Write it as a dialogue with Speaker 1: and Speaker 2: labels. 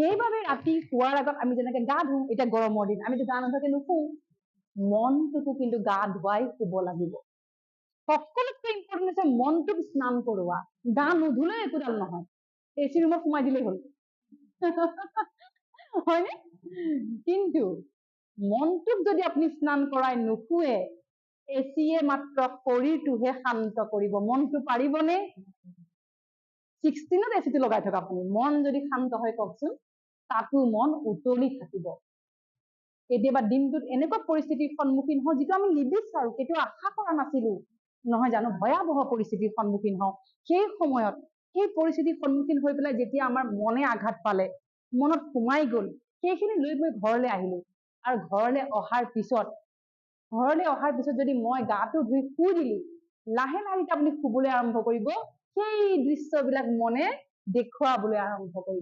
Speaker 1: সেইভাবে ৰাতি শোৱাৰ আগত আমি যেনেকে গা ধুওঁ, এতিয়া গৰমৰ দিন আমি গা নোধোৱাকে নুশো, মনটোকো কিন্তু গা ধুৱাই শুব লাগিব। সকলোতকৈ ইম্পৰ্টেণ্ট হৈছে মনটোক স্নান কৰোৱা। গা নুধুলে একোডাল নহয়, এচি ৰুমত সোমাই দিলেই হ'ল। হয়নে? কিন্তু মনটোক যদি আপুনি স্নান কৰাই নুশুৱে, এচিয়ে মাত্ৰ শৰীৰটোহে শান্ত কৰিব, মনটো পাৰিবনে? 16ত এচিটো লগাই থক আপুনি, মন যদি শান্ত হয় কওকচোন, তাতো মন উতলি থাকিব। কেতিয়াবা দিনটোত এনেকুৱা পৰিস্থিতিৰ সন্মুখীন হওঁ যিটো আমি নিবিচাৰো, কেতিয়াও আশা কৰা নাছিলো, নহয় জানো, ভয়াৱহ পৰিস্থিতিৰ সন্মুখীন হওঁ। সেই সময়ত সেই পৰিস্থিতিৰ সন্মুখীন হৈ পেলাই যেতিয়া আমাৰ মনে আঘাত পালে, মনত সোমাই গল, সেইখিনি লৈ মই ঘৰলৈ আহিলো। আৰু ঘৰলৈ অহাৰ পিছত যদি মই গাটো ধুই শুই দিলো, লাহে লাহে আপুনি শুবলৈ আৰম্ভ কৰিব, সেই দৃশ্যবিলাক মনে দেখুৱাবলৈ আৰম্ভ কৰিব।